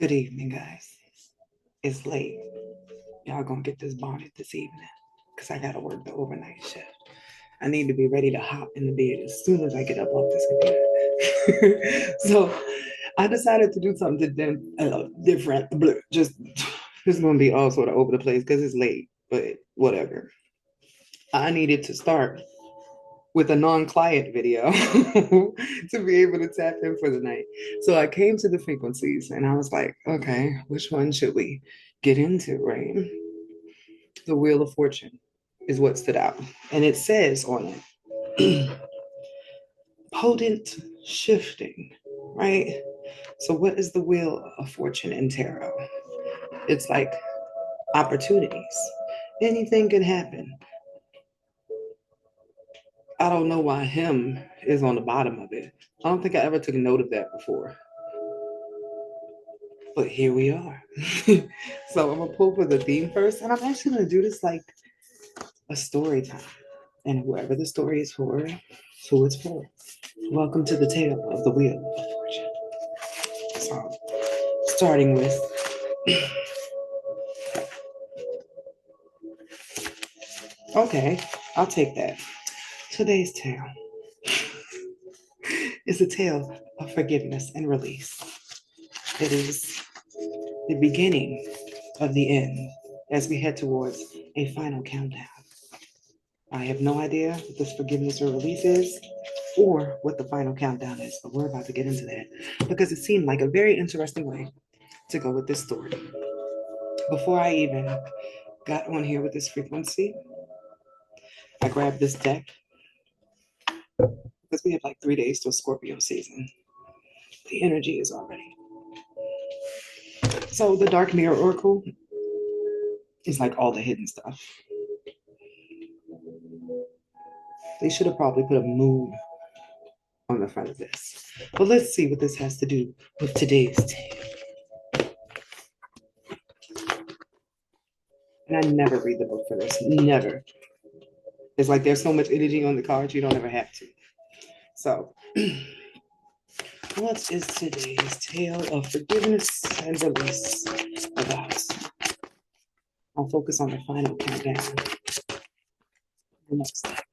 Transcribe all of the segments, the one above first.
Good evening, guys. It's late. Y'all gonna get this bonnet this evening because I gotta work the overnight shift. I need to be ready to hop in the bed as soon as I get up off this computer. So I decided to do something different. Just it's gonna be all sort of over the place because it's late, but whatever. I needed to start with a non-client video to be able to tap in for the night. So I came to the frequencies and I was like, okay, which one should we get into, right? The Wheel of Fortune is what stood out. And it says on it, potent shifting, right? So what is the Wheel of Fortune in tarot? It's like opportunities. Anything can happen. I don't know why him is on the bottom of it. I don't think I ever took note of that before. But here we are. So I'm gonna pull for the theme first, and I'm actually gonna do this like a story time. And whoever the story is for, it's who it's for. Welcome to the tale of the Wheel of Fortune. So, starting with okay, I'll take that. Today's tale is a tale of forgiveness and release. It is the beginning of the end as we head towards a final countdown. I have no idea what this forgiveness or release is or what the final countdown is, but we're about to get into that because it seemed like a very interesting way to go with this story. Before I even got on here with this frequency, I grabbed this deck because we have like 3 days till Scorpio season. The energy is already. So the Dark Mirror Oracle is like all the hidden stuff. They should have probably put a moon on the front of this. But let's see what this has to do with today's tale. And I never read the book for this. Never. It's like there's so much energy on the cards, you don't ever have to. So, what is today's tale of forgiveness and release about? I'll focus on the final countdown. The next step.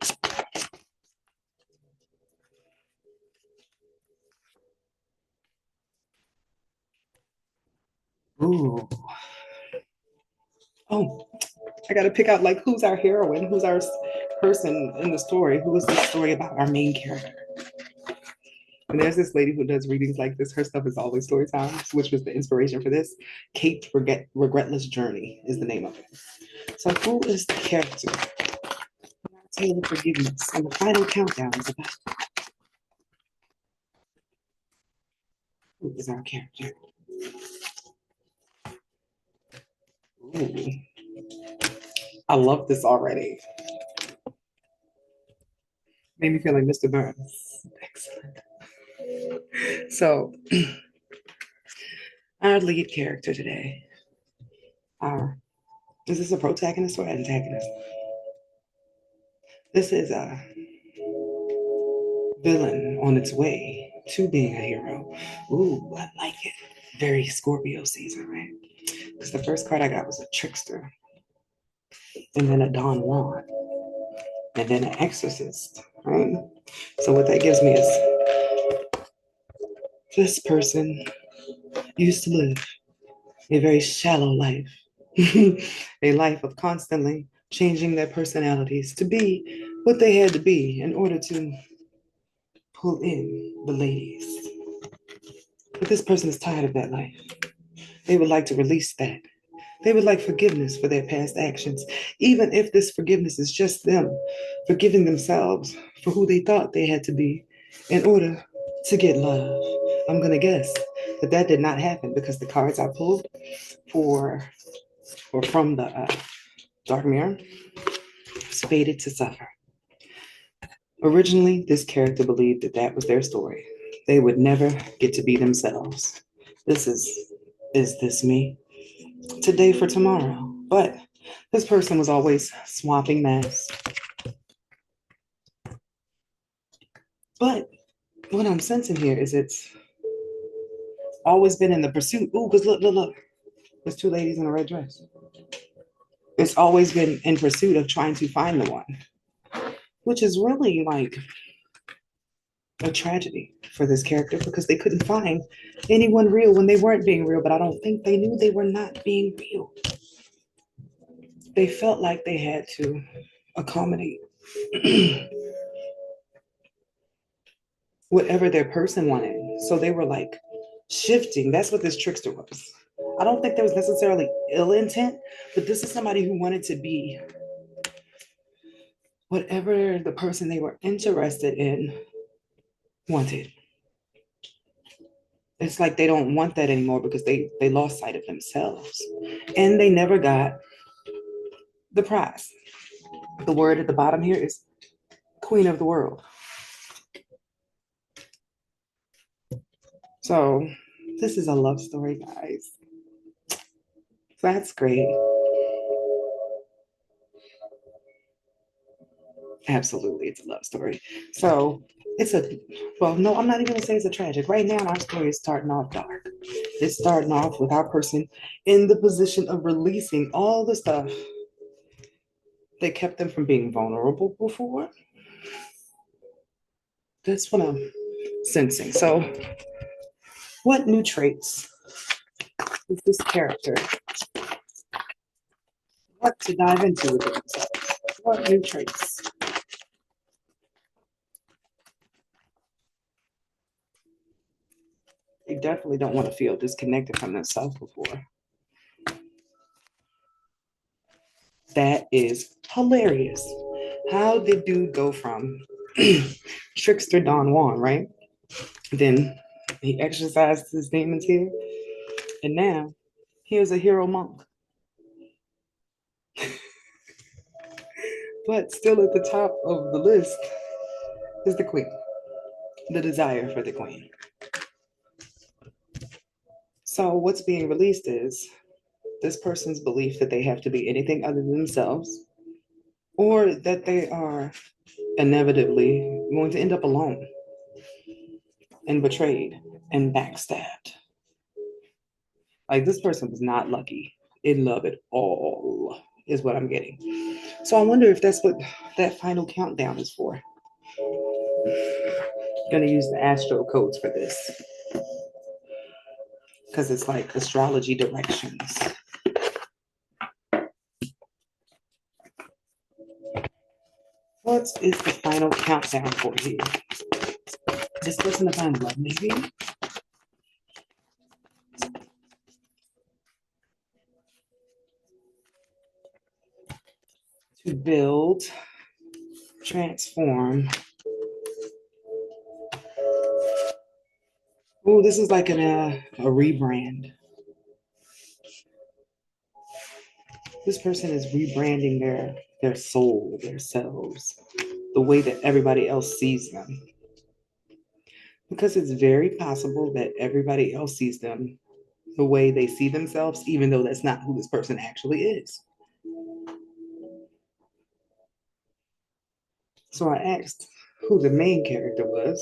Ooh. Oh, I got to pick out like who's our heroine, who's our person in the story, who is the story about our main character. And there's this lady who does readings like this. Her stuff is always story times, which was the inspiration for this. Kate's Regretless Journey is the name of it. So who is the character? Tale of forgiveness. And the final countdown is about who is our character. Ooh. I love this already. Made me feel like Mr. Burns. Excellent. So, our lead character today, our is this a protagonist or antagonist? This is a villain on its way to being a hero. Ooh, I like it. Very Scorpio season, right? Because the first card I got was a trickster, and then a Don Juan, and then an exorcist, right? So what that gives me is this person used to live a very shallow life, a life of constantly changing their personalities to be what they had to be in order to pull in the ladies. But this person is tired of that life. They would like to release that. They would like forgiveness for their past actions, even if this forgiveness is just them forgiving themselves for who they thought they had to be in order to get love. I'm going to guess that that did not happen because the cards I pulled for or from the Dark Mirror was fated to suffer. Originally, this character believed that that was their story. They would never get to be themselves. This is this me? Today for tomorrow. But this person was always swapping masks. But what I'm sensing here is it's always been in the pursuit. Ooh, because look, look, look. There's two ladies in a red dress. It's always been in pursuit of trying to find the one, which is really like a tragedy for this character because they couldn't find anyone real when they weren't being real, but I don't think they knew they were not being real. They felt like they had to accommodate whatever their person wanted. So they were like shifting. That's what this trickster was. I don't think there was necessarily ill intent, but this is somebody who wanted to be whatever the person they were interested in wanted. It's like they don't want that anymore because they lost sight of themselves and they never got the prize. The word at the bottom here is queen of the world. So this is a love story, guys. That's great. Absolutely, it's a love story. So it's a, well, no, I'm not even gonna say it's a tragic. Right now, our story is starting off dark. It's starting off with our person in the position of releasing all the stuff that kept them from being vulnerable before. That's what I'm sensing. So, what new traits is this character? What to dive into with themselves? What new traits? They definitely don't want to feel disconnected from themselves before. That is hilarious. How did dude go from trickster Don Juan, right? Then he exercised his demons here, and now here's a hero monk. But still at the top of the list is the queen, the desire for the queen. So what's being released is this person's belief that they have to be anything other than themselves, or that they are inevitably going to end up alone and betrayed and backstabbed. Like this person was not lucky in love at all, is what I'm getting. So I wonder if that's what that final countdown is for. I'm gonna use the astro codes for this because it's like astrology directions. What is the final countdown for here? This person to find love, maybe? To build, transform. Oh, this is like a rebrand. This person is rebranding their soul, their selves, the way that everybody else sees them. Because it's very possible that everybody else sees them the way they see themselves, even though that's not who this person actually is. So I asked who the main character was,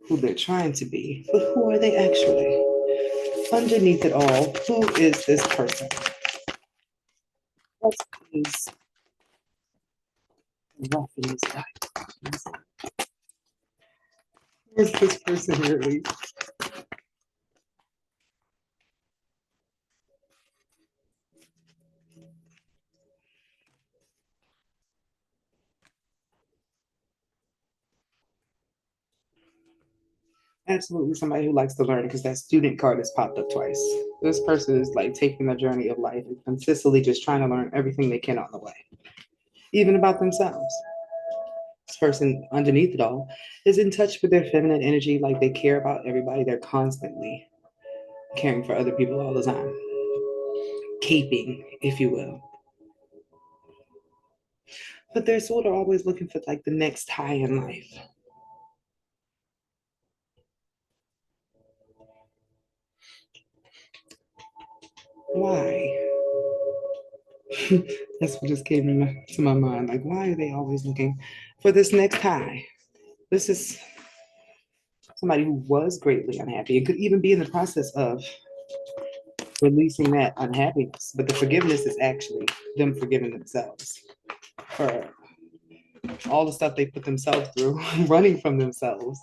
who they're trying to be, but who are they actually? Underneath it all, who is this person? What is rough in this guy? Who is this person really? Absolutely somebody who likes to learn because that student card has popped up twice. This person is like taking the journey of life and consistently just trying to learn everything they can on the way, even about themselves. This person underneath it all is in touch with their feminine energy, like they care about everybody. They're constantly caring for other people all the time, caping, if you will. But they're sort of always looking for like the next high in life. Why? That's what just came to my mind. Like, why are they always looking for this next high? This is somebody who was greatly unhappy. It could even be in the process of releasing that unhappiness, but the forgiveness is actually them forgiving themselves for all the stuff they put themselves through, running from themselves.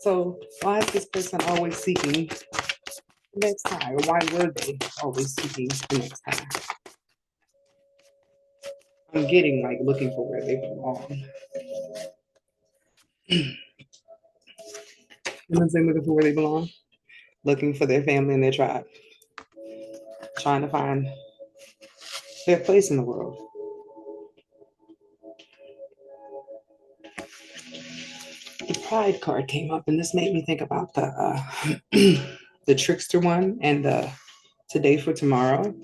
So why is this person always seeking the next time? Or why were they always seeking the next time? I'm getting like looking for where they belong. You know what I'm saying? Looking for where they belong, looking for their family and their tribe, trying to find their place in the world. The pride card came up, and this made me think about the trickster one and the today for tomorrow.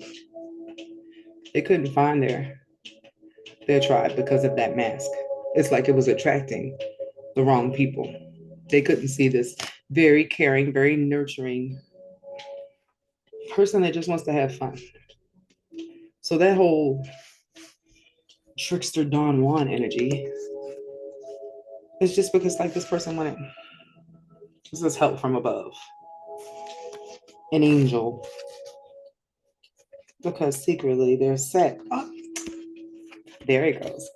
They couldn't find their tribe because of that mask. It's like it was attracting the wrong people. They couldn't see this very caring, very nurturing person that just wants to have fun. So that whole trickster Don Juan energy is just because like this person wanted this is help from above, an angel, because secretly they're set. Oh, there it goes.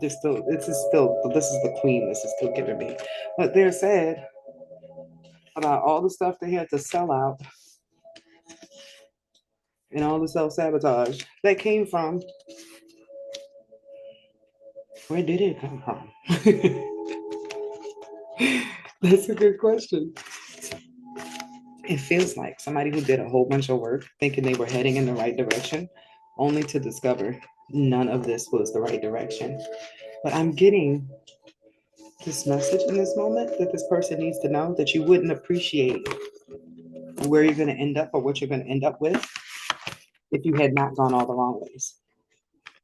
They're still. This is still. This is the queen. This is still giving me, but they're sad about all the stuff they had to sell out and all the self sabotage that came from. Where did it come from? That's a good question. It feels like somebody who did a whole bunch of work thinking they were heading in the right direction, only to discover none of this was the right direction. But I'm getting this message in this moment that this person needs to know that you wouldn't appreciate where you're going to end up or what you're going to end up with if you had not gone all the wrong ways.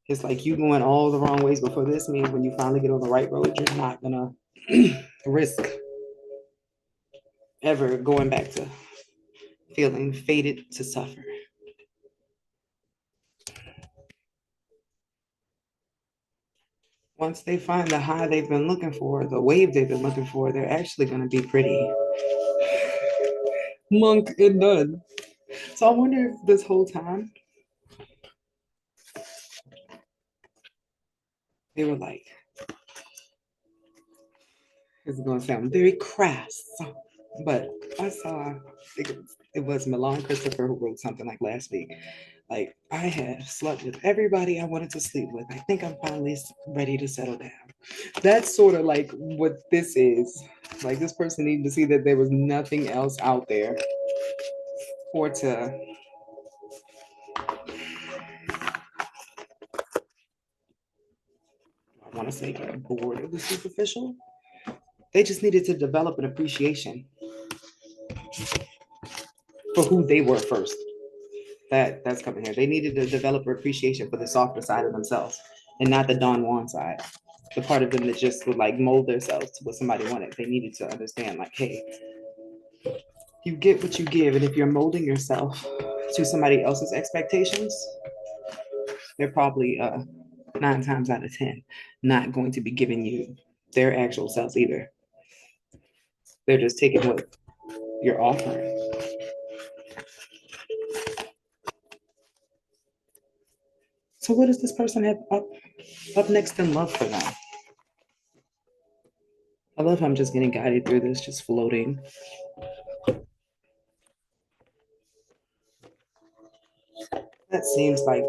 It's like you going all the wrong ways before this means when you finally get on the right road, you're not going to risk ever going back to feeling fated to suffer. Once they find the high they've been looking for, the wave they've been looking for, they're actually going to be pretty monk and done. So I wonder if this whole time they were like, this is going to sound very crass, but I saw, I think it was Milan Christopher who wrote something like last week. Like, I have slept with everybody I wanted to sleep with. I think I'm finally ready to settle down. That's sort of like what this is. Like, this person needed to see that there was nothing else out there or to I want to say get bored of the superficial. They just needed to develop an appreciation for who they were first. That's coming here. They needed to develop appreciation for the softer side of themselves and not the Don Juan side. The part of them that just would like mold themselves to what somebody wanted. They needed to understand, like, hey, you get what you give, and if you're molding yourself to somebody else's expectations, they're probably 9 times out of 10 not going to be giving you their actual selves either. They're just taking what you're offering. So what does this person have up next in love for them? I love how I'm just getting guided through this, just floating. That seems like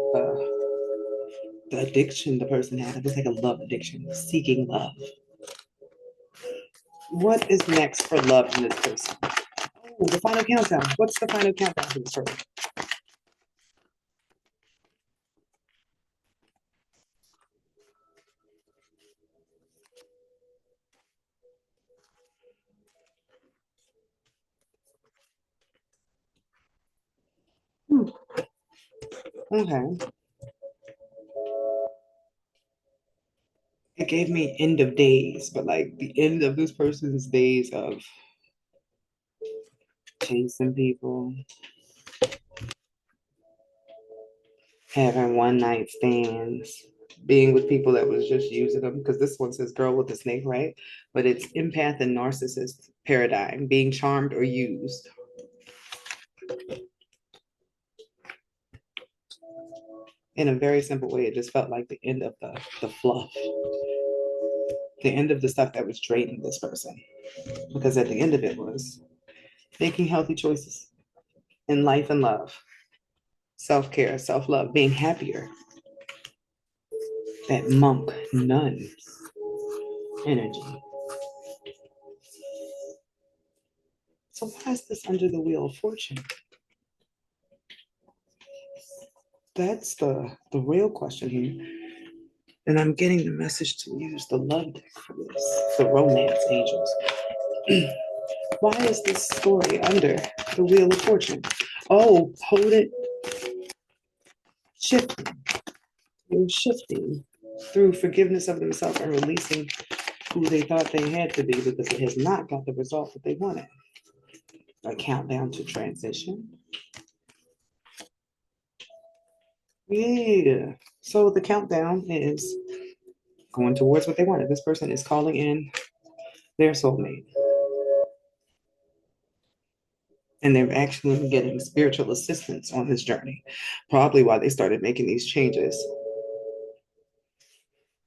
the addiction the person had. It was like a love addiction, seeking love. What is next for love in this person? Oh, the final countdown. What's the final countdown for this person? Hmm. Okay. It gave me end of days, but like the end of this person's days of chasing people, having one night stands. being with people that was just using them, because this one says girl with a snake, right? But it's empath and narcissist paradigm, being charmed or used. In a very simple way, it just felt like the end of the fluff, the end of the stuff that was draining this person. Because at the end of it was making healthy choices in life and love, self care, self love, being happier. That monk nun energy. So why is this under the wheel of fortune? That's the real question here. And I'm getting the message to use the love deck for this, the romance angels. Why is this story under the wheel of fortune? Oh, hold it. Shifting. You're shifting through forgiveness of themselves and releasing who they thought they had to be because it has not got the result that they wanted. A countdown to transition. Yeah. So the countdown is going towards what they wanted. This person is calling in their soulmate. And they're actually getting spiritual assistance on this journey. Probably why they started making these changes.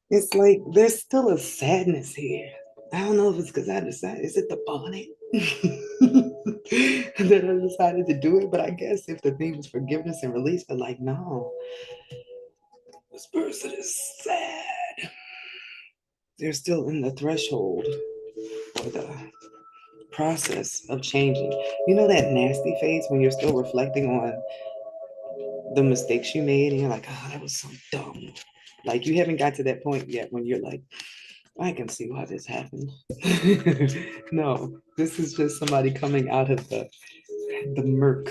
It's like there's still a sadness here. I don't know if it's because I decided, is it the bonnet? that I decided to do it, but I guess if the theme was forgiveness and release, but like, no, this person is sad. They're still in the threshold or the process of changing. You know that nasty phase when you're still reflecting on the mistakes you made and you're like, oh, that was so dumb. Like you haven't got to that point yet when you're like, I can see why this happened. No, this is just somebody coming out of the murk.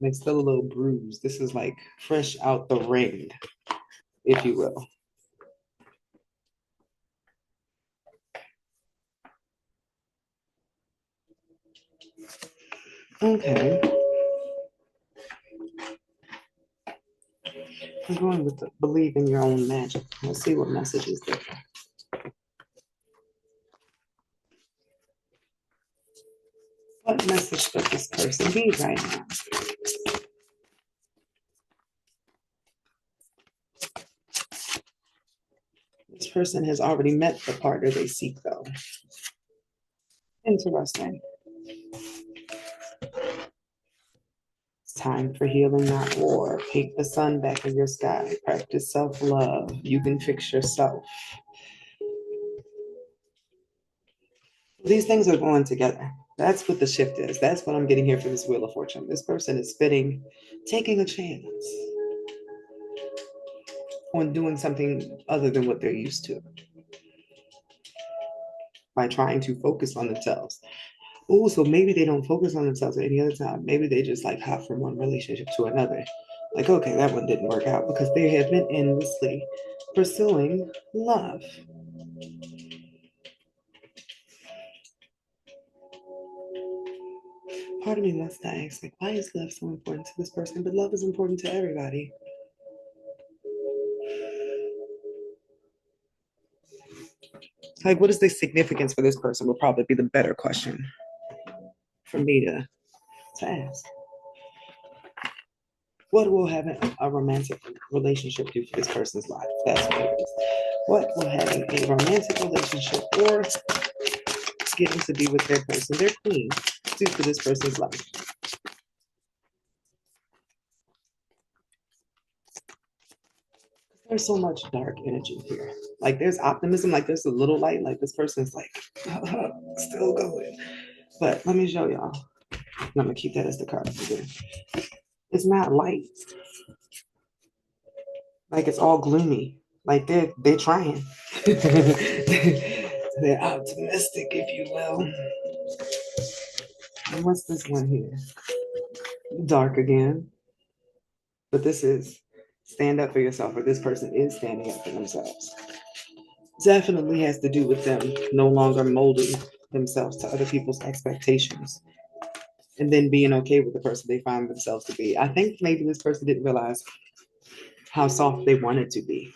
They're still a little bruised. This is like fresh out the ring, if you will. Okay. I'm going with the believe in your own magic. Let's see what message is there. What message does this person need right now? This person has already met the partner they seek, though. Interesting. It's time for healing, not war. Paint the sun back in your sky. Practice self love. You can fix yourself. These things are going together. That's what the shift is. That's what I'm getting here for this Wheel of Fortune. This person is fitting, taking a chance on doing something other than what they're used to by trying to focus on themselves. Oh, so maybe they don't focus on themselves at any other time. Maybe they just like hop from one relationship to another. Like, okay, that one didn't work out because they have been endlessly pursuing love. Part of me wants to ask, like, why is love so important to this person? But love is important to everybody. Like, what is the significance for this person will probably be the better question for me to ask. What will having a romantic relationship do for this person's life? That's what it is. What will having a romantic relationship or getting to be with their person, their queen, do for this person's life? There's so much dark energy here. Like there's optimism, like there's a little light, like this person's like still going. But let me show y'all. I'm gonna keep that as the card again. It's not light. Like it's all gloomy. Like they're trying. They're optimistic, if you will. And what's this one here? Dark again. But this is stand up for yourself, or this person is standing up for themselves. Definitely has to do with them no longer molding themselves to other people's expectations and then being okay with the person they find themselves to be. I think maybe this person didn't realize how soft they want it to be,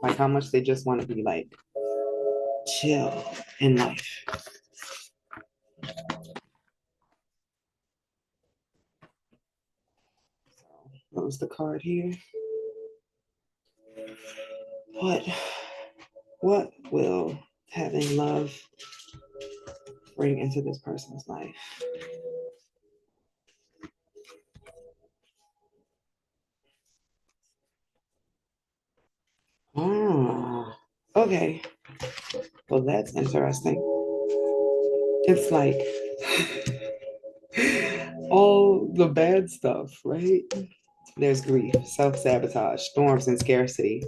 like how much they just want to be like chill in life. What was the card here? What what will having love bring into this person's life? Ah, okay. Well, that's interesting. It's like all the bad stuff, right? There's grief, self-sabotage, storms, and scarcity.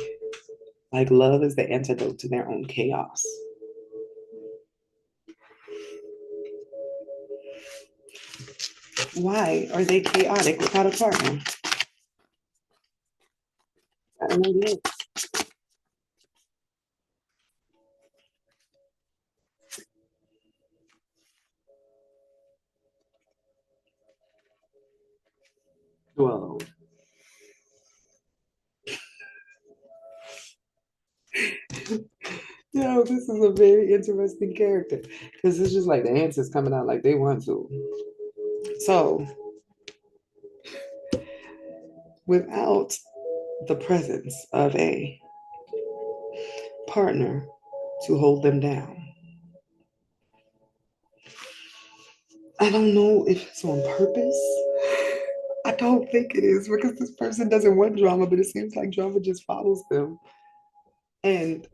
Like love is the antidote to their own chaos. Why are they chaotic without a partner? I don't know yet. Well, this is a very interesting character because it's just like the answers coming out like they want to. So, without the presence of a partner to hold them down, I don't know if it's on purpose. I don't think it is because this person doesn't want drama, but it seems like drama just follows them. And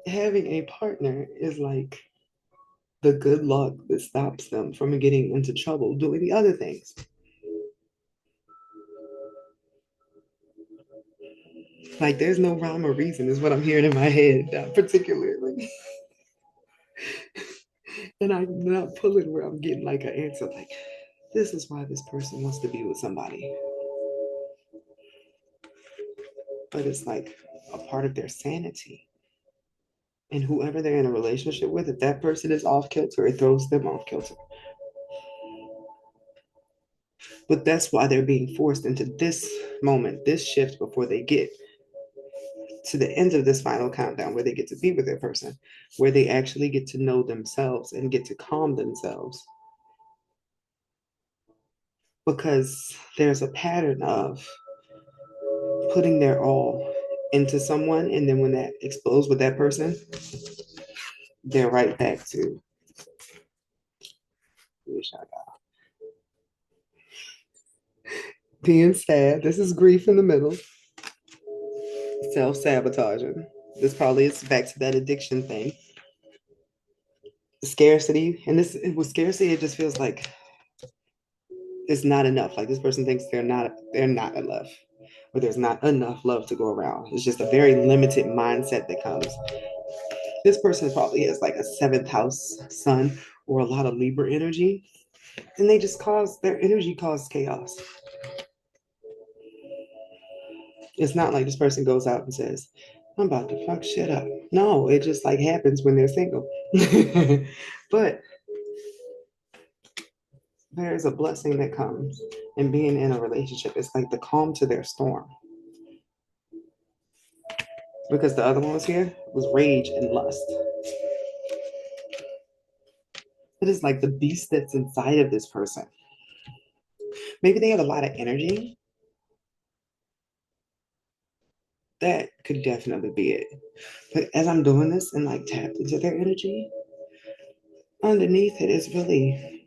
having a partner is like the good luck that stops them from getting into trouble doing the other things. Like there's no rhyme or reason, is what I'm hearing in my head, particularly. And I'm not pulling where I'm getting like an answer like, this is why this person wants to be with somebody. But it's like a part of their sanity. And whoever they're in a relationship with, if that person is off kilter, it throws them off kilter. But that's why they're being forced into this moment, this shift before they get to the end of this final countdown where they get to be with their person, where they actually get to know themselves and get to calm themselves. Because there's a pattern of putting their all into someone, and then when that explodes with that person, they're right back to being sad. This is grief in the middle, self sabotaging. This probably is back to that addiction thing. Scarcity, and this with scarcity, it just feels like it's not enough. Like this person thinks they're not enough, or there's not enough love to go around. It's just a very limited mindset that comes. This person probably has like a seventh house sun or a lot of Libra energy, and they just cause their energy causes chaos. It's not like this person goes out and says, I'm about to fuck shit up. No, it just like happens when they're single. But there's a blessing that comes in being in a relationship. It's like the calm to their storm. Because the other one was here was rage and lust. It is like the beast that's inside of this person. Maybe they have a lot of energy. That could definitely be it. But as I'm doing this and like tapped into their energy, underneath it is really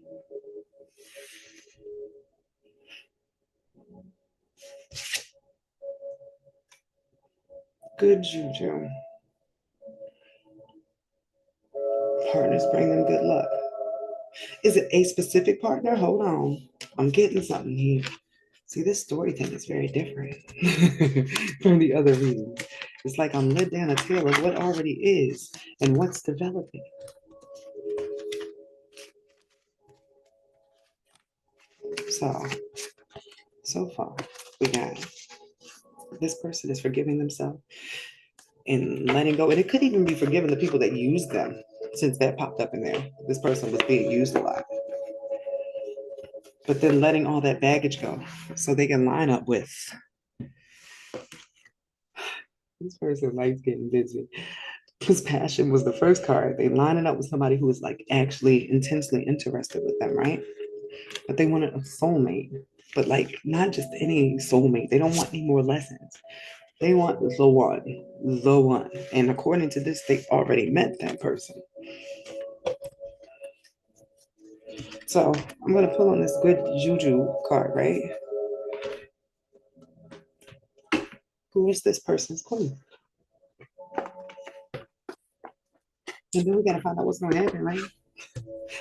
good juju. Partners bring them good luck. Is it a specific partner? Hold on. I'm getting something here. See, this story thing is very different from the other reading. It's like I'm led down a trail of what already is and what's developing. So far, we got this person is forgiving themselves and letting go. And it could even be forgiving the people that used them, since that popped up in there. This person was being used a lot. But then letting all that baggage go so they can line up with This person likes getting busy. His passion was the first card. They line it up with somebody who is like actually intensely interested with them, right? But they wanted a soulmate, but like not just any soulmate. They don't want any more lessons. They want the one, the one. And according to this, they already met that person. So I'm gonna pull on this good juju card, right? Who is this person's queen? And then we gotta find out what's gonna happen, right?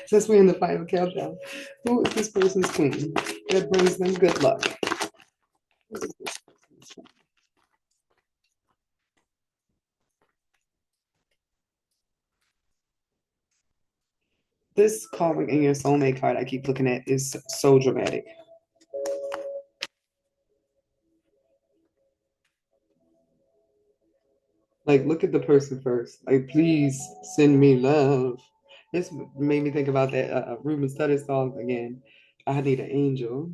Since we're in the final countdown, who is this person's queen that brings them good luck? This calling in your soulmate card I keep looking at is so dramatic. Like, look at the person first. Like, please send me love. This made me think about that Ruben Studdard song again. I need an angel.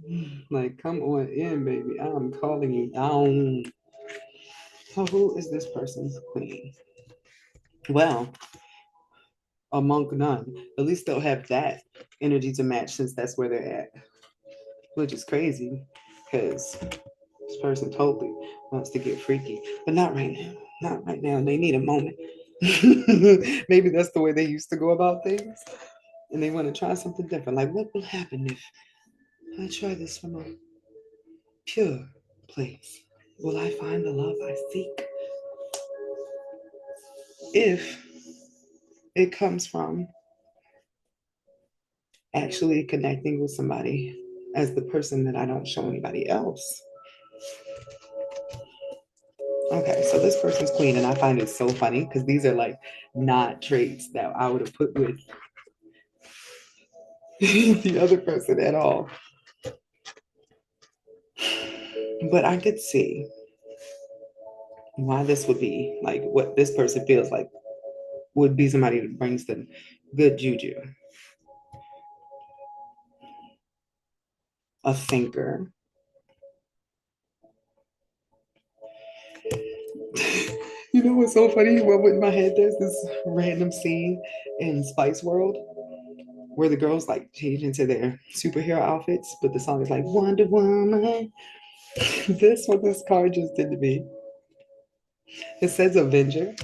Like, come on in, baby. I'm calling you down. So, who is this person's queen? Well, among none. At least they'll have that energy to match since that's where they're at, which is crazy because this person totally wants to get freaky, but not right now. Not right now. They need a moment. Maybe that's the way they used to go about things. And they want to try something different. Like, what will happen if I try this from a pure place? Will I find the love I seek? If it comes from actually connecting with somebody as the person that I don't show anybody else. Okay, so this person's queen, and I find it so funny because these are like not traits that I would have put with the other person at all. But I could see why this would be like what this person feels like would be somebody that brings them good juju. A thinker. You know what's so funny? What went in my head? There's this random scene in Spice World where the girls like change into their superhero outfits, but the song is like Wonder Woman. This what this card just did to me. It says Avenger,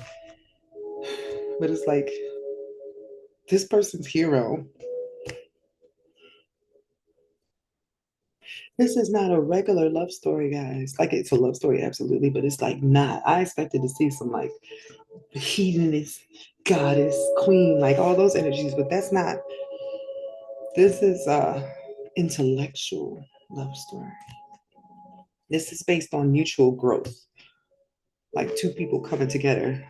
but it's like this person's hero. This is not a regular love story, guys. Like it's a love story, absolutely, but it's like not. I expected to see some like hedonist, goddess, queen, like all those energies, but that's not. This is intellectual love story. This is based on mutual growth, like two people coming together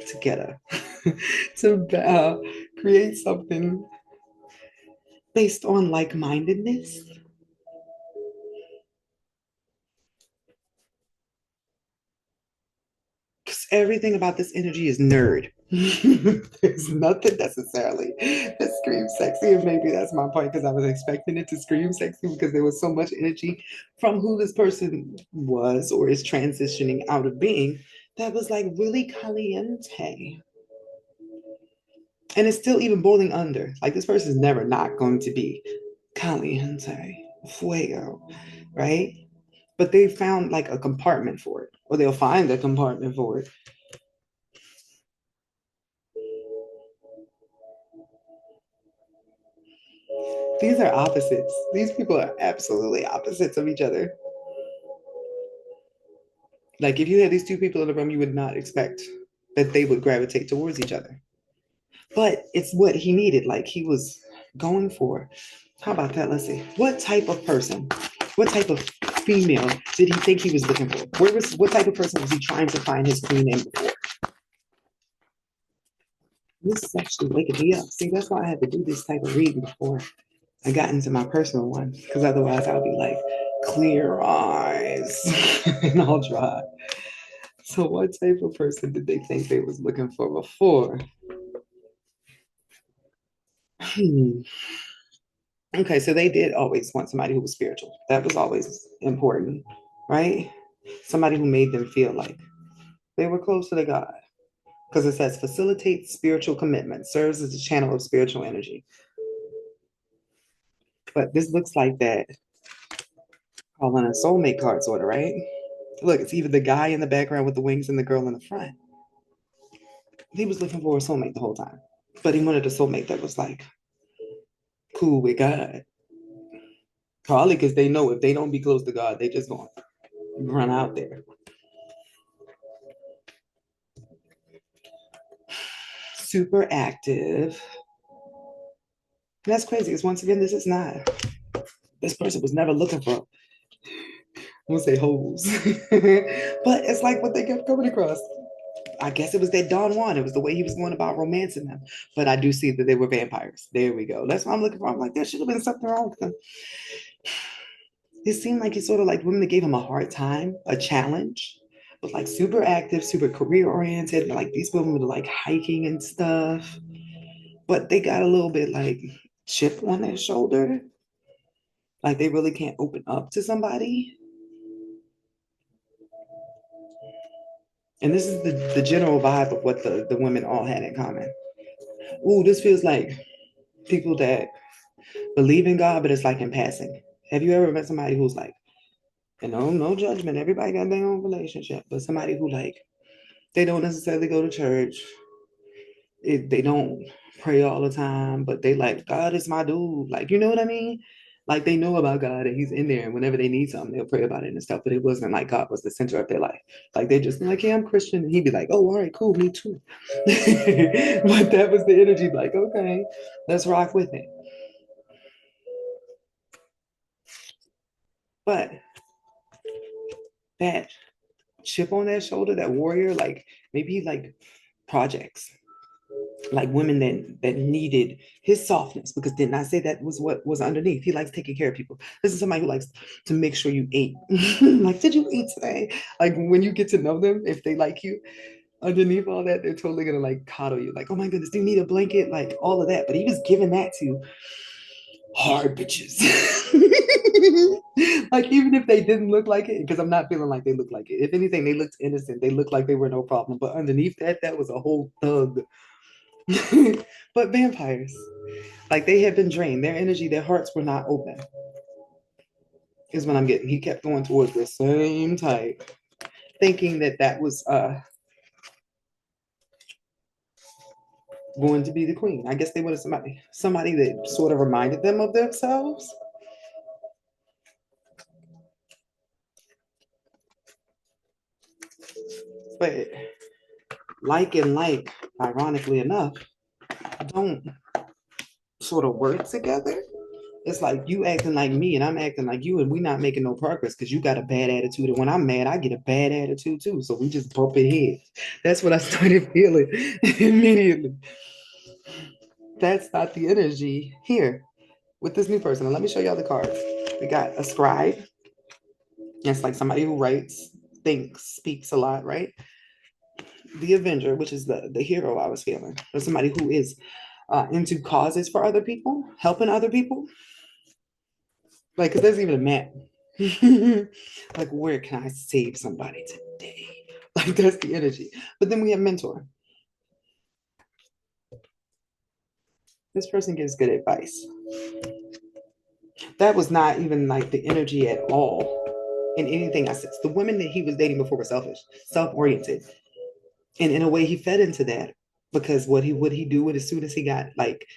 to create something based on like-mindedness. Because everything about this energy is nerd. There's nothing necessarily that screams sexy, and maybe that's my point because I was expecting it to scream sexy because there was so much energy from who this person was or is transitioning out of being that was like really caliente. And it's still even boiling under. Like this person is never not going to be caliente, fuego, right? But they found like a compartment for it, or they'll find a compartment for it. These are opposites. These people are absolutely opposites of each other. Like if you had these two people in the room, you would not expect that they would gravitate towards each other. But it's what he needed, like he was going for. How about that? Let's see. What type of person, what type of female did he think he was looking for? What type of person was he trying to find his queen in before? This is actually waking me up. See, that's why I had to do this type of reading before I got into my personal one, because otherwise I'll be like, clear eyes and all dry. So what type of person did they think they was looking for before? Hmm. Okay, so they did always want somebody who was spiritual. That was always important, right? Somebody who made them feel like They were close to the God because it says facilitates spiritual commitment, serves as a channel of spiritual energy. But this looks like that calling a soulmate card, sort of, right? Look, it's either the guy in the background with the wings and the girl in the front. He was looking for a soulmate the whole time, but he wanted a soulmate that was like cool with God. Probably because they know if they don't be close to God, they just gonna run out there. Super active. And that's crazy because once again, this is not. This person was never looking for. I won't say hoes, but it's like what they kept coming across. I guess it was that Don Juan. It was the way he was going about romancing them. But I do see that they were vampires. There we go. That's what I'm looking for. I'm like, there should have been something wrong with them. It seemed like he sort of like women that gave him a hard time, a challenge, but like super active, super career oriented. Like these women were like hiking and stuff, but they got a little bit like chip on their shoulder. Like they really can't open up to somebody. And this is the general vibe of what the women all had in common. Ooh, this feels like people that believe in God, but it's like in passing. Have you ever met somebody who's like, and no judgment, everybody got their own relationship, but somebody who like they don't necessarily go to church, they don't pray all the time, but they like God is my dude. Like, you know what I mean? Like they know about God and He's in there, and whenever they need something, they'll pray about it and stuff. But it wasn't like God was the center of their life. Like they just like, yeah, I'm Christian, and He'd be like, oh, all right, cool, me too. But that was the energy. Like, okay, let's rock with it. But that chip on that shoulder, that warrior, like maybe like projects, like women that needed his softness, because didn't I say that was what was underneath? He likes taking care of people. This is somebody who likes to make sure you ate. Like, did you eat today? Like when you get to know them, if they like you, underneath all that, they're totally gonna like coddle you. Like, oh my goodness, do you need a blanket? Like all of that. But he was giving that to hard bitches. Like even if they didn't look like it, because I'm not feeling like they look like it. If anything, they looked innocent. They looked like they were no problem. But underneath that, that was a whole thug. But vampires, like they had been drained. Their energy, their hearts were not open. Is what I'm getting. He kept going towards the same type, thinking that that was going to be the queen. I guess they wanted somebody that sort of reminded them of themselves. But and like, ironically enough, don't sort of work together. It's like you acting like me and I'm acting like you, and we not making no progress because you got a bad attitude. And when I'm mad, I get a bad attitude too. So we just bump heads. That's what I started feeling immediately. That's not the energy here with this new person. And let me show y'all the cards. We got a scribe. It's like somebody who writes, thinks, speaks a lot, right? The Avenger, which is the hero I was feeling, or somebody who is into causes for other people, helping other people. Like, because there's even a map. Like, where can I save somebody today? Like, that's the energy. But then we have mentor. This person gives good advice. That was not even like the energy at all in anything I said. The women that he was dating before were selfish, self-oriented. And in a way, he fed into that because what he would he do as soon as he got like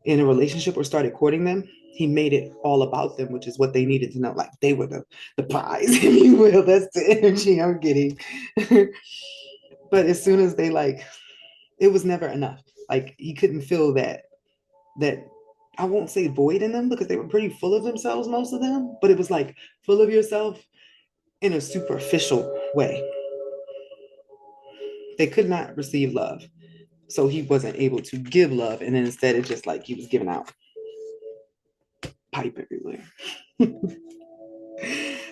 in a relationship or started courting them, he made it all about them, which is what they needed to know. Like they were the prize, if you will. That's the energy I'm getting. But as soon as they like, it was never enough. Like he couldn't feel that I won't say void in them because they were pretty full of themselves, most of them, but it was like full of yourself in a superficial way. They could not receive love. So he wasn't able to give love. And then instead, it's just like he was giving out pipe everywhere.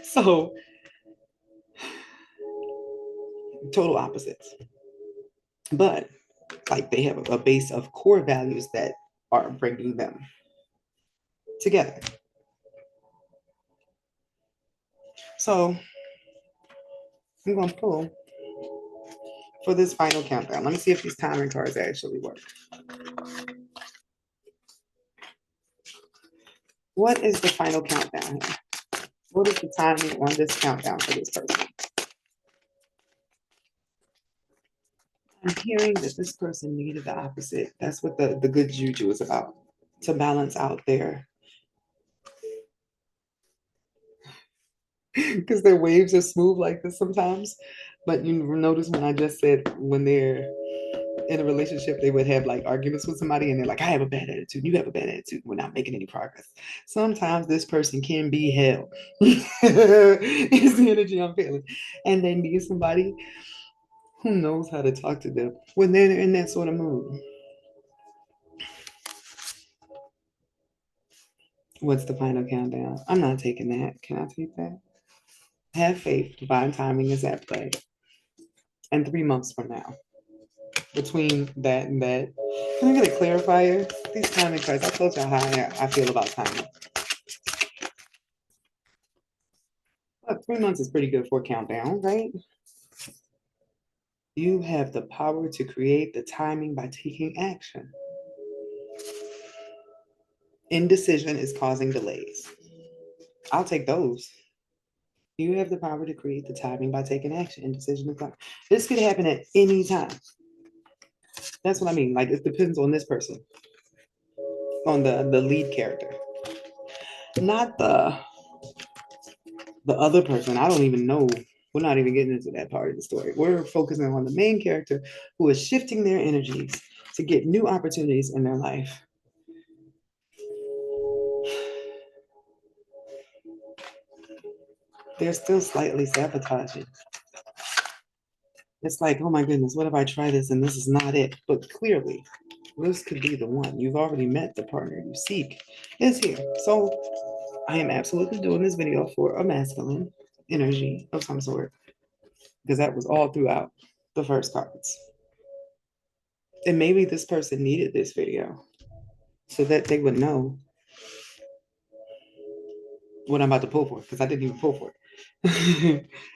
So total opposites. But like they have a base of core values that are bringing them together. So I'm going to pull for this final countdown. Let me see if these timing cards actually work. What is the final countdown here? What is the timing on this countdown for this person? I'm hearing that this person needed the opposite. That's what the good juju is about, to balance out their, because their waves are smooth like this sometimes. But you notice when I just said when they're in a relationship, they would have like arguments with somebody and they're like, I have a bad attitude, you have a bad attitude. We're not making any progress. Sometimes this person can be hell. It's the energy I'm feeling. And they need somebody who knows how to talk to them when they're in that sort of mood. What's the final countdown? I'm not taking that. Can I take that? Have faith. Divine timing is at play. And 3 months from now, between that and that, can I get a clarifier? These timing cards, I told y'all how I feel about timing. But 3 months is pretty good for a countdown, right? You have the power to create the timing by taking action. Indecision is causing delays. I'll take those. You have the power to create the timing by taking action. Indecision is not. This could happen at any time. That's what I mean. Like it depends on this person, on the lead character, not the other person. I don't even know. We're not even getting into that part of the story. We're focusing on the main character who is shifting their energies to get new opportunities in their life. They're still slightly sabotaging. It's like, oh my goodness, what if I try this and this is not it? But clearly, this could be the one. You've already met the partner you seek is here. So I am absolutely doing this video for a masculine energy of some sort because that was all throughout the first cards. And maybe this person needed this video so that they would know what I'm about to pull for because I didn't even pull for it.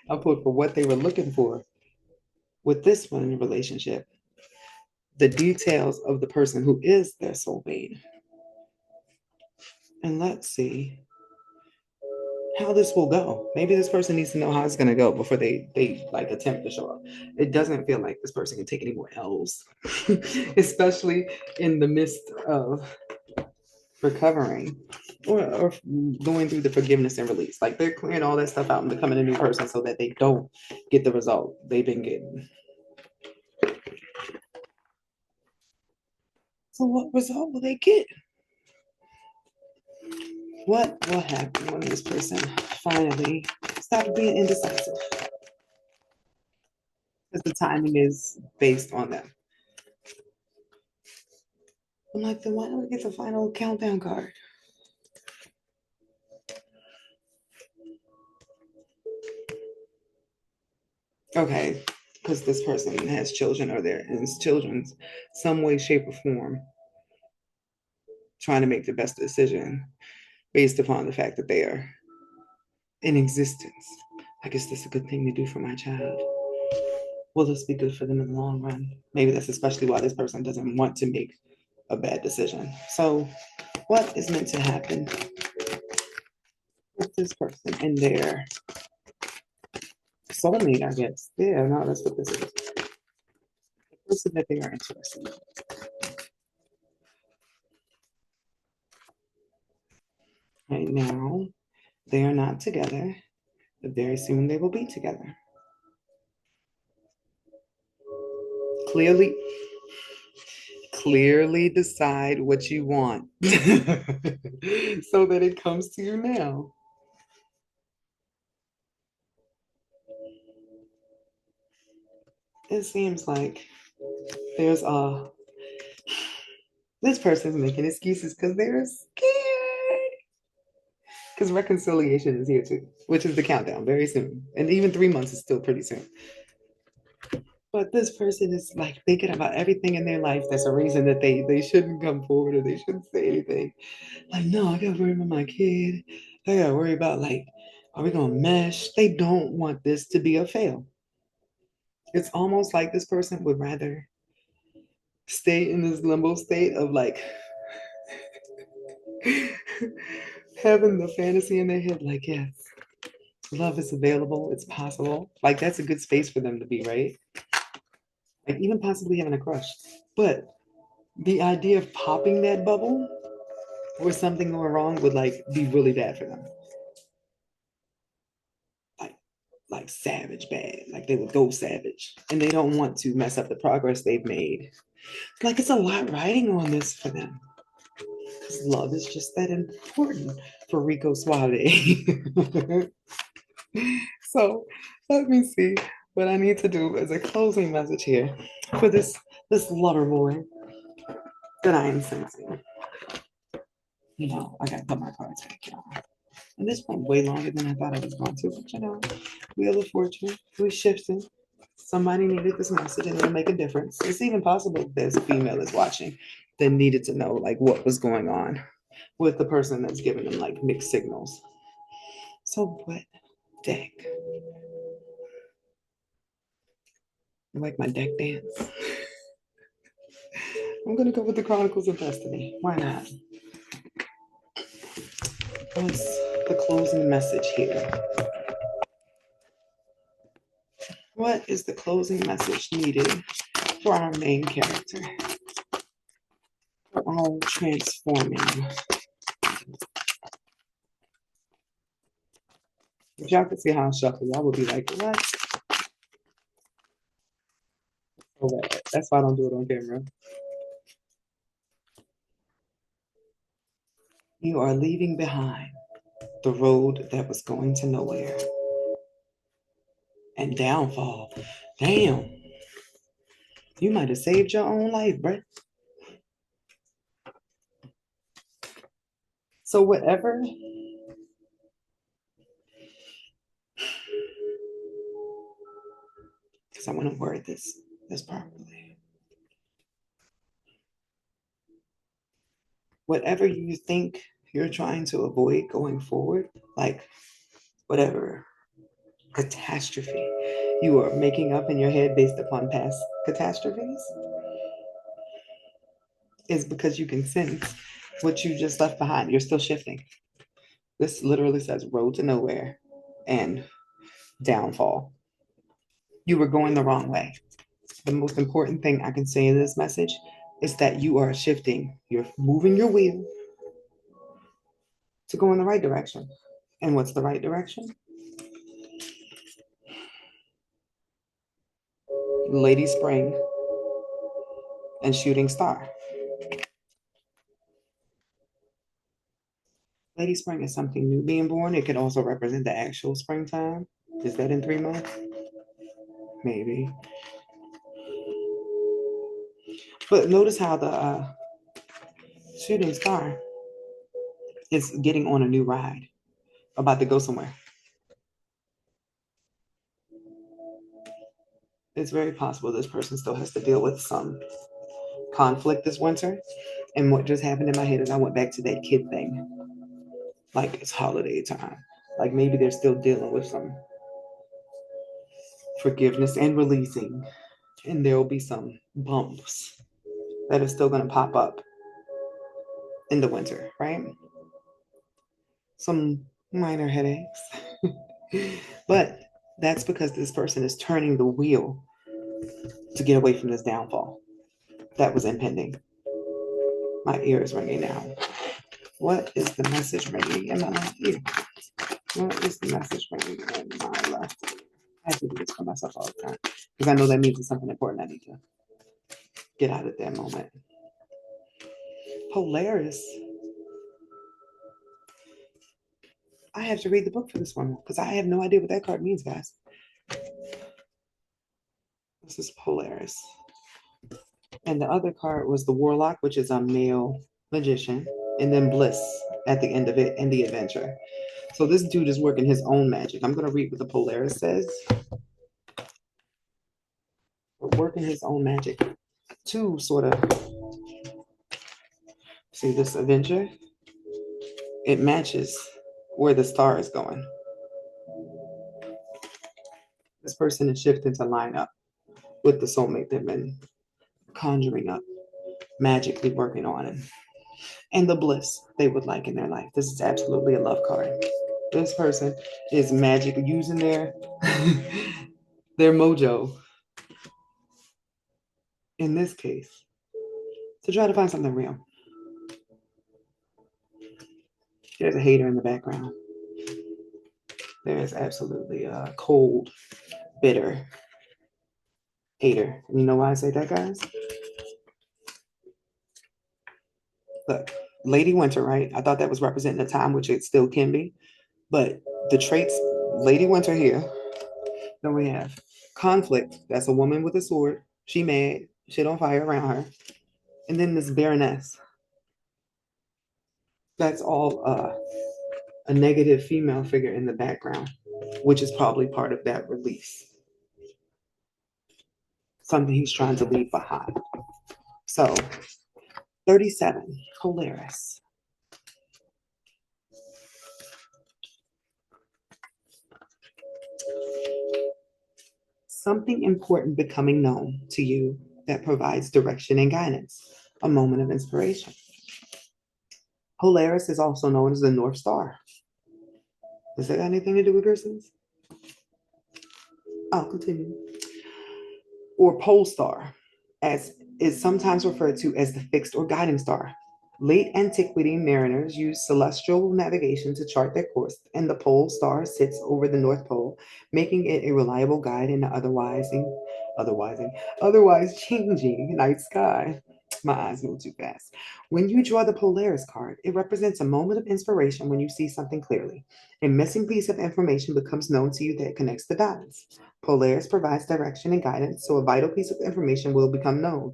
I pulled for what they were looking for with this one in a relationship, the details of the person who is their soulmate. And let's see how this will go. Maybe this person needs to know how it's going to go before they like attempt to show up. It doesn't feel like this person can take any more L's, especially in the midst of recovering or going through the forgiveness and release. Like they're clearing all that stuff out and becoming a new person so that they don't get the result they've been getting. So what result will they get? What will happen when this person finally stops being indecisive? Because the timing is based on them. I'm like, then why don't we get the final countdown card? Okay, because this person has children or they're in children's some way, shape, or form trying to make the best decision based upon the fact that they are in existence. Like, is this a good thing to do for my child? Will this be good for them in the long run? Maybe that's especially why this person doesn't want to make a bad decision. So, what is meant to happen with this person and their soulmate, I guess? Yeah, no, that's what this is. The person that they are interested in. Right now, they are not together, but very soon they will be together. Clearly, clearly decide what you want so that it comes to you now. It seems like there's this person's making excuses because they're scared. Because reconciliation is here too, which is the countdown very soon. And even 3 months is still pretty soon. But this person is like thinking about everything in their life that's a reason that they shouldn't come forward or they shouldn't say anything. Like, no, I gotta worry about my kid. I gotta worry about like, are we gonna mesh? They don't want this to be a fail. It's almost like this person would rather stay in this limbo state of like having the fantasy in their head, like, yes, love is available, it's possible. Like, that's a good space for them to be, right? Like, even possibly having a crush. But the idea of popping that bubble or something going wrong would like be really bad for them. Like, like savage bad. Like they would go savage. And they don't want to mess up the progress they've made. Like it's a lot riding on this for them. Because love is just that important for Rico Suave. So let me see what I need to do as a closing message here for this lover boy that I am sensing. I gotta put my cards back, y'all. And this went way longer than I thought it was going to, but Wheel of Fortune, we shifting. Somebody needed this message and it'll make a difference. It's even possible that there's a female that's watching that needed to know like what was going on with the person that's giving them like mixed signals. So what deck? You like my deck dance? I'm gonna go with the Chronicles of Destiny. Why not? What's the closing message here? What is the closing message needed for our main character? We're all transforming. If y'all could see how I shuffle, y'all would be like, what? Oh, that's why I don't do it on camera. You are leaving behind the road that was going to nowhere. And downfall. Damn. You might have saved your own life, bruh. So whatever, because I want to word this properly. Whatever you think you're trying to avoid going forward, like whatever catastrophe you are making up in your head based upon past catastrophes, is because you can sense what you just left behind. You're still shifting. This literally says road to nowhere and downfall. You were going the wrong way. The most important thing I can say in this message is that you are shifting. You're moving your wheel to go in the right direction. And what's the right direction? Lady Spring and Shooting Star. Lady Spring is something new being born. It could also represent the actual springtime. Is that in 3 months? Maybe. But notice how the Shooting Star is getting on a new ride, about to go somewhere. It's very possible this person still has to deal with some conflict this winter. And what just happened in my head is I went back to that kid thing. Like it's holiday time. Like maybe they're still dealing with some forgiveness and releasing. And there will be some bumps that are still going to pop up in the winter, right? Some minor headaches. But that's because this person is turning the wheel to get away from this downfall that was impending. My ear is ringing now. What is the message ringing in my left ear? What is the message ringing in my left ear? I have to do this for myself all the time because I know that means it's something important I need to get out at that moment. Polaris. I have to read the book for this one because I have no idea what that card means, guys. This is Polaris. And the other card was the Warlock, which is a male magician, and then Bliss at the end of it in the adventure. So this dude is working his own magic. I'm going to read what the Polaris says. Working his own magic to sort of see this adventure. It matches where the star is going. This person is shifting to line up with the soulmate they've been conjuring up, magically working on it, and the bliss they would like in their life. This is absolutely a love card. This person is magic using their their mojo in this case to try to find something real. There's a hater in the background. There is absolutely a cold, bitter hater. And you know why I say that, guys? Look, Lady Winter, right? I thought that was representing a time, which it still can be. But the traits, Lady Winter here, then we have conflict. That's a woman with a sword. She mad, shit on fire around her. And then this Baroness. That's all a negative female figure in the background, which is probably part of that release. Something he's trying to leave behind. So 37, Polaris. Something important becoming known to you that provides direction and guidance, a moment of inspiration. Polaris is also known as the North Star. Does that have anything to do with Christmas? I'll continue. Or pole star, as is sometimes referred to as the fixed or guiding star. Late antiquity mariners used celestial navigation to chart their course, and the pole star sits over the North Pole, making it a reliable guide in the otherwise, otherwise changing night sky. My eyes move too fast. When you draw the Polaris card, it represents a moment of inspiration when you see something clearly. A missing piece of information becomes known to you that connects the dots. Polaris provides direction and guidance, so a vital piece of information will become known.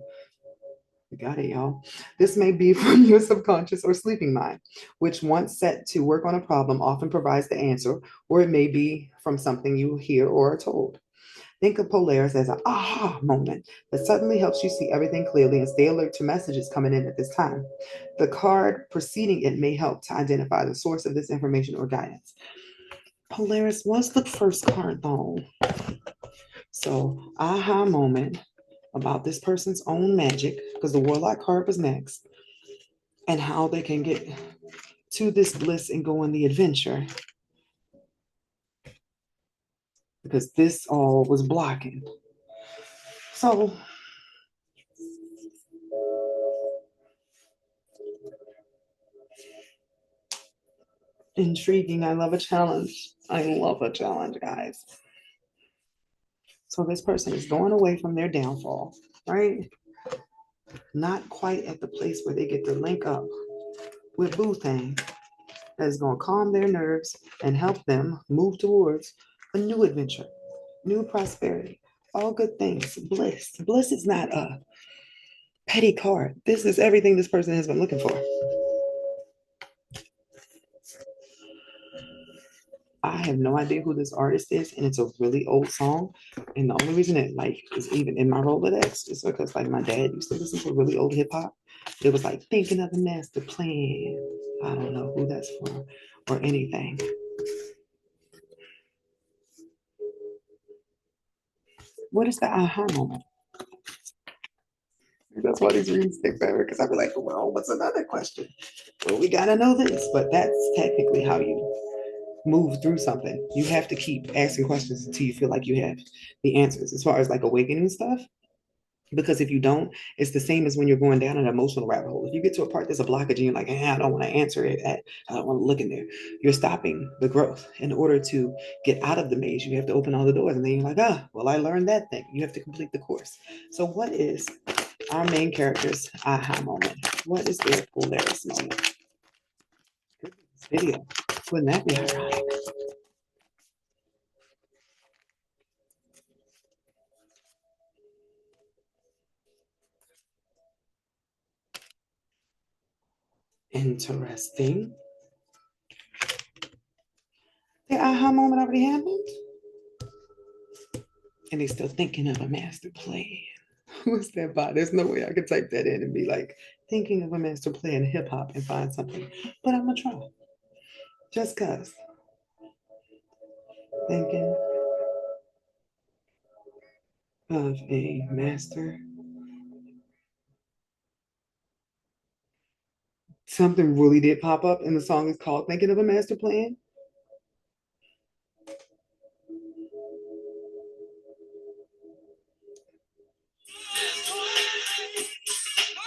You got it, y'all. This may be from your subconscious or sleeping mind, which once set to work on a problem often provides the answer, or it may be from something you hear or are told. Think of Polaris as an aha moment that suddenly helps you see everything clearly and stay alert to messages coming in at this time. The card preceding it may help to identify the source of this information or guidance. Polaris was the first card, though. So, aha moment about this person's own magic, because the Warlock card was next, and how they can get to this bliss and go on the adventure, because this all was blocking. So, intriguing. I love a challenge. I love a challenge, guys. So, this person is going away from their downfall, right? Not quite at the place where they get to link up with Boo Thing that is going to calm their nerves and help them move towards a new adventure, new prosperity, all good things, bliss. Bliss is not a petty card. This is everything this person has been looking for. I have no idea who this artist is, and it's a really old song. And the only reason it like is even in my Rolodex is because like my dad used to listen to really old hip hop. It was like thinking of the master plan. I don't know who that's from or anything. What is the aha moment? That's why these readings take forever because I'd be like, well, what's another question? Well, we gotta know this, but that's technically how you move through something. You have to keep asking questions until you feel like you have the answers as far as like awakening stuff. Because if you don't, it's the same as when you're going down an emotional rabbit hole. If you get to a part there's a blockage and you're like, I don't want to answer it, I don't want to look in there. You're stopping the growth. In order to get out of the maze, you have to open all the doors. And then you're like, well, I learned that thing. You have to complete the course. So what is our main character's aha moment? What is their Polaris moment? This video. Wouldn't that be ironic? Interesting. The aha moment already happened? And they're still thinking of a master plan. Who's that by? There's no way I could type that in and be like, thinking of a master plan in hip hop and find something. But I'm gonna try. Just cause. Thinking of a master. Something really did pop up, and the song is called Thinking of a Master Plan.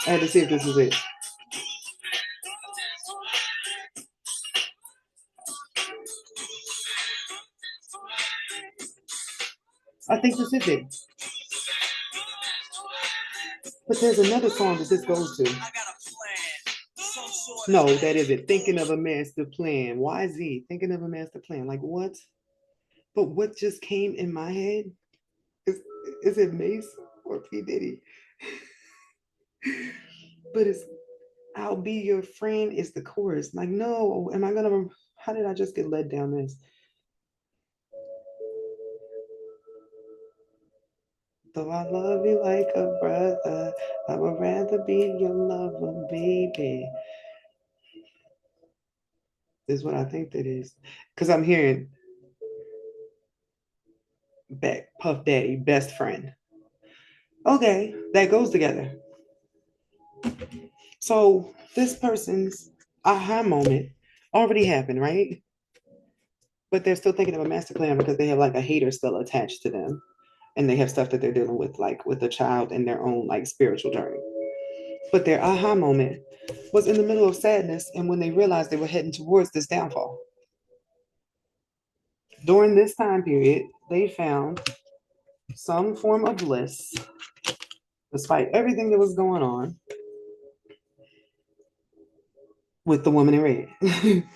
I had to see if this is it. I think this is it. But there's another song that this goes to. No, that is it. Thinking of a master plan. YZ, thinking of a master plan. Like what? But what just came in my head? Is, is it Mace or P. Diddy? But it's I'll be your friend is the chorus. Like, no, am I gonna how did I just get led down this? Though I love you like a brother, I would rather be your lover, baby. Is what I think that is. Because I'm hearing back Puff Daddy, best friend. Okay, that goes together. So this person's aha moment already happened, right? But they're still thinking of a master plan because they have like a hater still attached to them. And they have stuff that they're dealing with, like with a child in their own like spiritual journey. But their aha moment was in the middle of sadness and when they realized they were heading towards this downfall. During this time period, they found some form of bliss despite everything that was going on with the woman in red. Isn't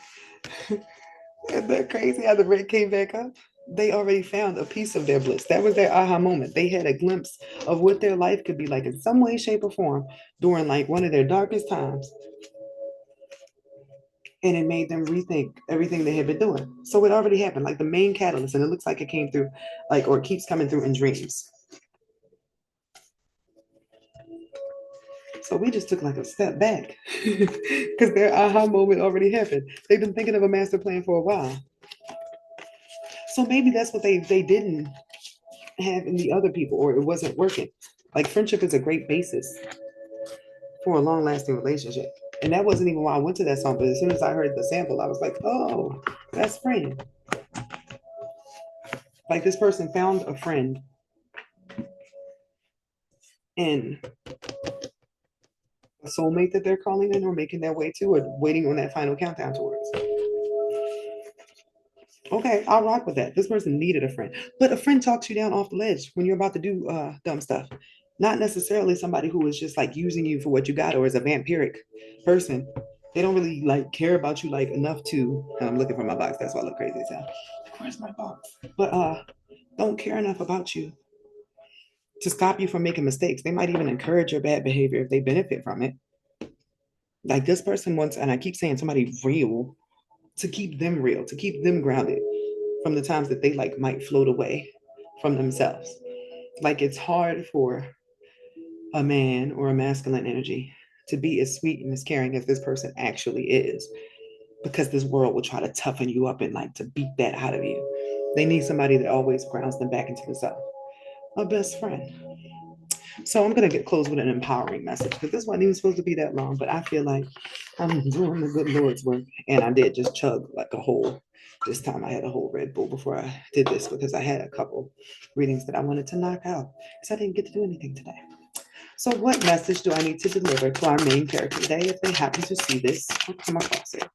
that crazy how the red came back up? They already found a piece of their bliss. That was their aha moment. They had a glimpse of what their life could be like in some way, shape, or form during like one of their darkest times. And it made them rethink everything they had been doing. So it already happened, like the main catalyst, and it looks like it came through, like, or it keeps coming through in dreams. So we just took like a step back because their aha moment already happened. They've been thinking of a master plan for a while. So maybe that's what they didn't have in the other people, or it wasn't working. Like friendship is a great basis for a long lasting relationship. And that wasn't even why I went to that song, but as soon as I heard the sample, I was like, oh, that's friend. Like this person found a friend in a soulmate that they're calling in or making their way to or waiting on that final countdown towards. Okay, I'll rock with that. This person needed a friend, but a friend talks you down off the ledge when you're about to do dumb stuff. Not necessarily somebody who is just like using you for what you got or is a vampiric person. They don't really like care about you like enough to. And I'm looking for my box. That's why I look crazy as hell. Where's my box? But don't care enough about you to stop you from making mistakes. They might even encourage your bad behavior if they benefit from it. Like this person wants, and I keep saying somebody real to keep them real, to keep them grounded from the times that they like might float away from themselves. Like it's hard for a man or a masculine energy to be as sweet and as caring as this person actually is because this world will try to toughen you up and like to beat that out of you. They need somebody that always grounds them back into the self. A best friend. So I'm gonna get close with an empowering message because this wasn't even supposed to be that long, but I feel like I'm doing the good Lord's work. And I did just chug like a whole. This time I had a whole Red Bull before I did this because I had a couple readings that I wanted to knock out because I didn't get to do anything today. So what message do I need to deliver to our main character today if they happen to see this or come across it?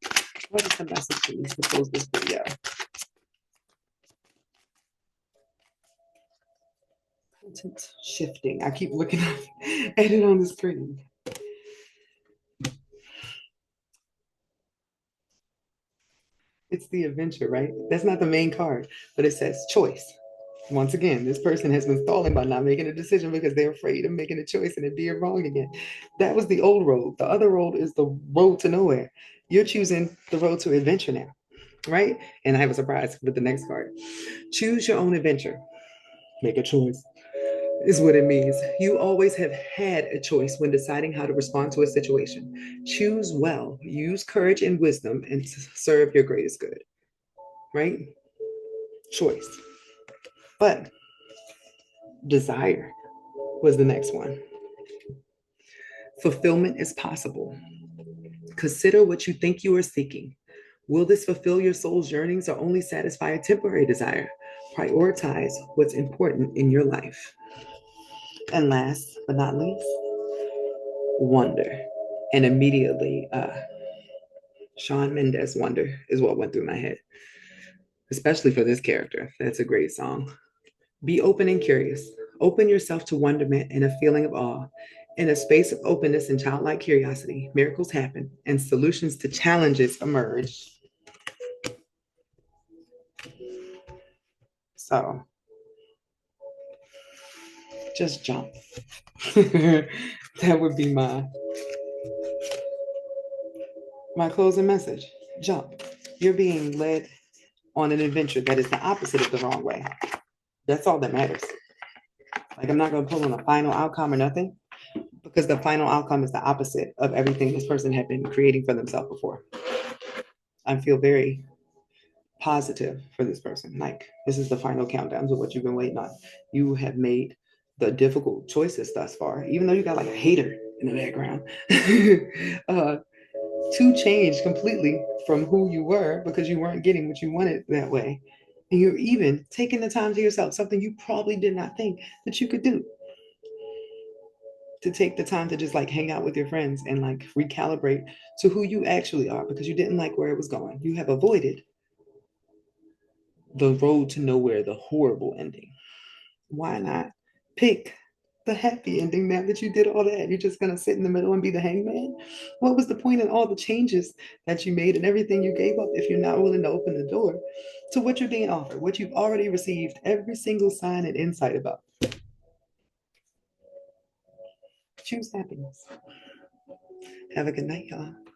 What is the message that needs to close this video? Content shifting. I keep looking at it on the screen. It's the adventure, right? That's not the main card, but it says choice. Once again, this person has been stalling by not making a decision because they're afraid of making a choice and it being wrong again. That was the old road. The other road is the road to nowhere. You're choosing the road to adventure now, right? And I have a surprise with the next card. Choose your own adventure. Make a choice, is what it means. You always have had a choice when deciding how to respond to a situation. Choose well, use courage and wisdom, and serve your greatest good, right? Choice. But Desire was the next one. Fulfillment is possible. Consider what you think you are seeking. Will this fulfill your soul's yearnings or only satisfy a temporary desire? Prioritize what's important in your life. And last but not least, wonder. And immediately, Shawn Mendes Wonder is what went through my head, especially for this character. That's a great song. Be open and curious. Open yourself to wonderment and a feeling of awe. In a space of openness and childlike curiosity, miracles happen and solutions to challenges emerge. So just jump. That would be my closing message. Jump. You're being led on an adventure that is the opposite of the wrong way. That's all that matters. Like, I'm not going to pull on a final outcome or nothing because the final outcome is the opposite of everything this person had been creating for themselves before. I feel very positive for this person. Like, this is the final countdown to what you've been waiting on. You have made the difficult choices thus far, even though you got like a hater in the background, to change completely from who you were because you weren't getting what you wanted that way. And you're even taking the time to yourself, something you probably did not think that you could do, to take the time to just like hang out with your friends and like recalibrate to who you actually are because you didn't like where it was going. You have avoided the road to nowhere, the horrible ending. Why not pick the happy ending now that you did all that? You're just gonna sit in the middle and be the hangman? What was the point in all the changes that you made and everything you gave up if you're not willing to open the door to what you're being offered, what you've already received every single sign and insight about? Choose happiness. Have a good night, y'all.